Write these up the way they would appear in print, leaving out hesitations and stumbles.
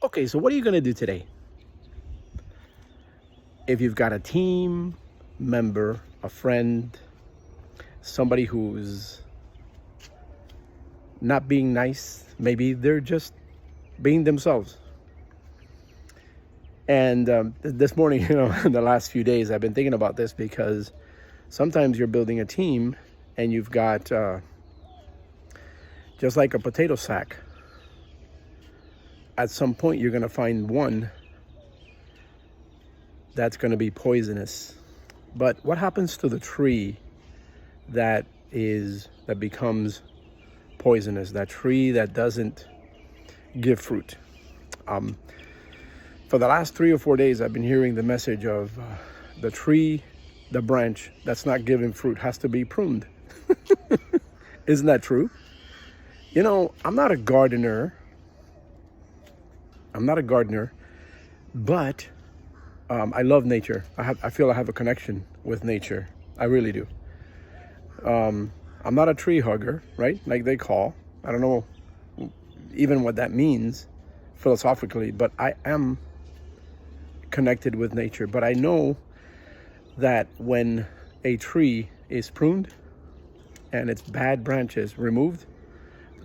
Okay, so what are you going to do today? If you've got a team member, a friend, somebody who's not being nice, maybe they're just being themselves. And this morning, in the last few days, I've been thinking about this because sometimes you're building a team and you've got just like a potato sack. At some point, you're going to find one that's going to be poisonous. But what happens to the tree that becomes poisonous? That tree that doesn't give fruit. For the last 3 or 4 days, I've been hearing the message of the tree, the branch that's not giving fruit has to be pruned. Isn't that true? I'm not a gardener. But I love nature. I feel I have a connection with nature. I really do. I'm not a tree hugger, right? Like they call. I don't know even what that means philosophically, but I am connected with nature. But I know that when a tree is pruned and its bad branches removed,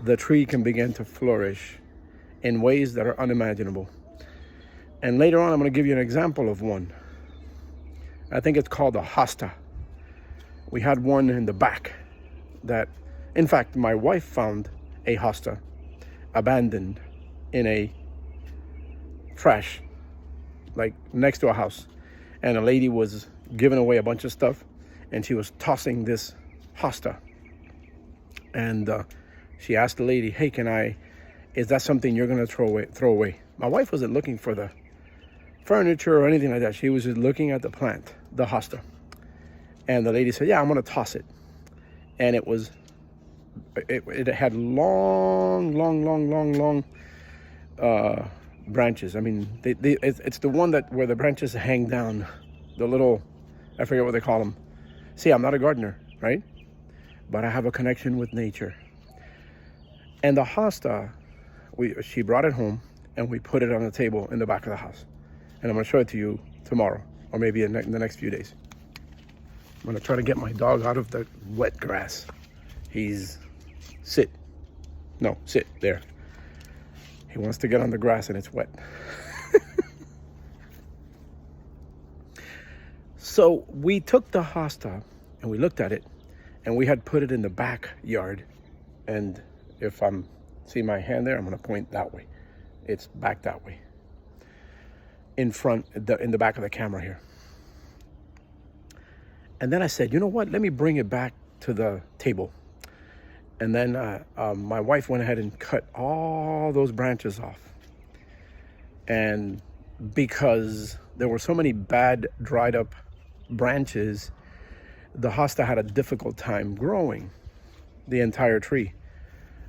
the tree can begin to flourish in ways that are unimaginable. And later on, I'm going to give you an example of one. I think it's called a hosta. We had one in the back that, in fact, my wife found a hosta abandoned in a trash, like next to a house. And a lady was giving away a bunch of stuff, and she was tossing this hosta. And she asked the lady, "Hey, is that something you're going to throw away?" My wife wasn't looking for the furniture or anything like that. She was just looking at the plant, the hosta. And the lady said, "Yeah, I'm going to toss it." And it had long branches. I mean, it's the one where the branches hang down, the little, I forget what they call them. See, I'm not a gardener, right? But I have a connection with nature. And the hosta, she brought it home and we put it on the table in the back of the house. And I'm going to show it to you tomorrow, or maybe in the next few days. I'm going to try to get my dog out of the wet grass. Sit there. He wants to get on the grass and it's wet. So we took the hosta and we looked at it, and we had put it in the backyard. And if see my hand there, I'm going to point that way. It's back that way. In the back of the camera here. And then I said, you know what? Let me bring it back to the table. And then my wife went ahead and cut all those branches off. And because there were so many bad, dried up branches, the hosta had a difficult time growing the entire tree.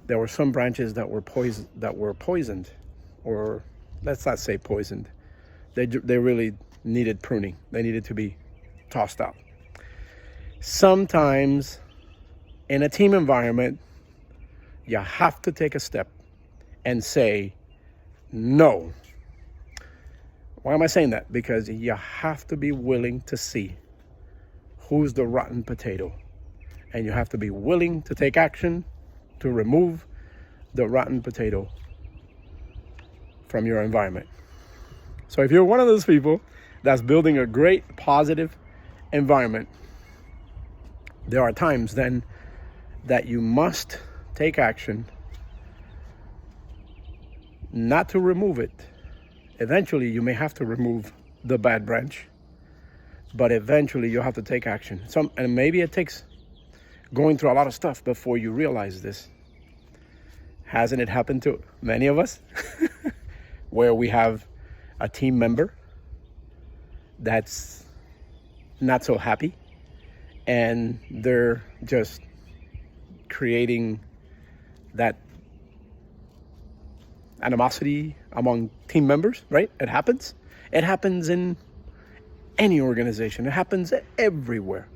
There were some branches that were poisoned, or let's not say poisoned. They really needed pruning. They needed to be tossed out. Sometimes in a team environment, you have to take a step and say no. Why am I saying that? Because you have to be willing to see who's the rotten potato. And you have to be willing to take action to remove the rotten potato from your environment. So if you're one of those people that's building a great, positive environment, there are times then that you must take action, not to remove it. Eventually, you may have to remove the bad branch, but eventually you'll have to take action. And maybe it takes going through a lot of stuff before you realize this. Hasn't it happened to many of us? Where we have a team member that's not so happy, and they're just creating that animosity among team members, right? It happens. It happens in any organization. It happens everywhere.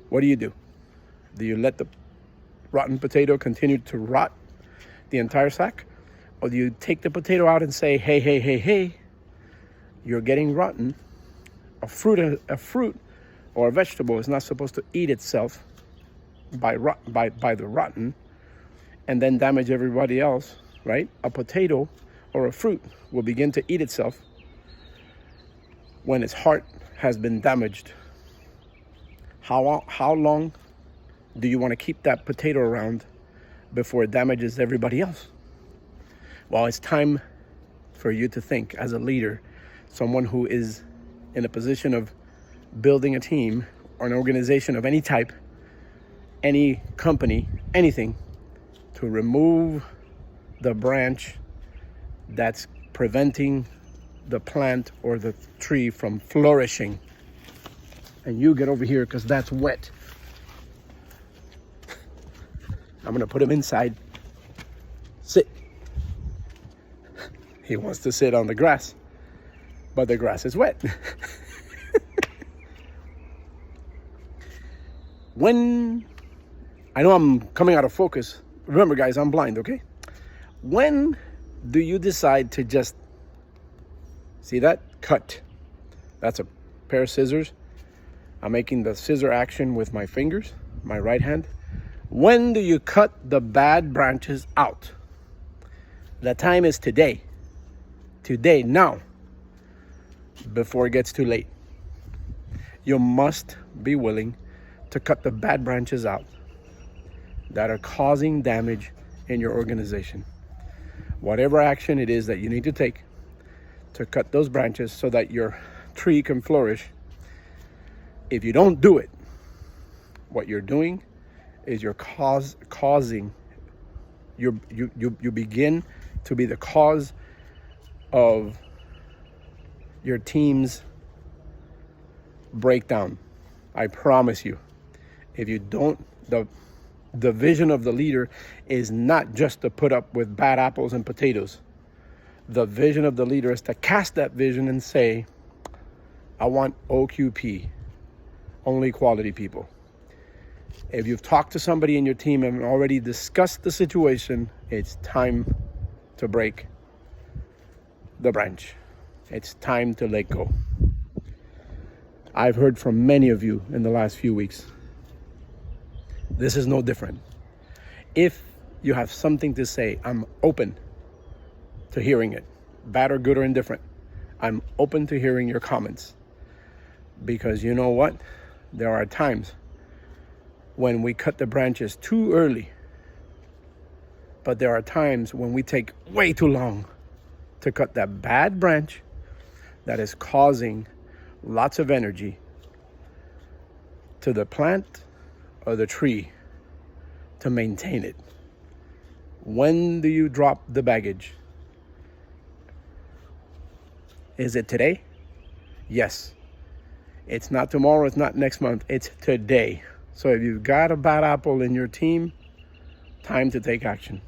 What do? Do you let the rotten potato continue to rot the entire sack? Or do you take the potato out and say, hey, hey, hey, hey, you're getting rotten. A fruit or a vegetable is not supposed to eat itself by the rotten and then damage everybody else, right? A potato or a fruit will begin to eat itself when its heart has been damaged. How long do you want to keep that potato around before it damages everybody else? Well, it's time for you to think as a leader, someone who is in a position of building a team or an organization of any type, any company, anything, to remove the branch that's preventing the plant or the tree from flourishing. And you get over here because that's wet. I'm gonna put him inside. Sit. He wants to sit on the grass, but the grass is wet. When, I know I'm coming out of focus. Remember, guys, I'm blind, okay? When do you decide to just, see that? Cut. That's a pair of scissors. I'm making the scissor action with my fingers, my right hand. When do you cut the bad branches out? The time is today. Today, now, before it gets too late. You must be willing to cut the bad branches out that are causing damage in your organization. Whatever action it is that you need to take to cut those branches so that your tree can flourish. If you don't do it, what you're doing is you're causing, you begin to be the cause of your team's breakdown. I promise you. If you don't, the vision of the leader is not just to put up with bad apples and potatoes. The vision of the leader is to cast that vision and say, I want OQP, only quality people. If you've talked to somebody in your team and already discussed the situation, it's time to break the branch. It's time to let go. I've heard from many of you in the last few weeks. This is no different. If you have something to say, I'm open to hearing it, bad or good or indifferent. I'm open to hearing your comments. Because you know what? There are times when we cut the branches too early. But there are times when we take way too long to cut that bad branch that is causing lots of energy to the plant or the tree to maintain it. When do you drop the baggage? Is it today? Yes. It's not tomorrow, it's not next month, it's today. So if you've got a bad apple in your team, time to take action.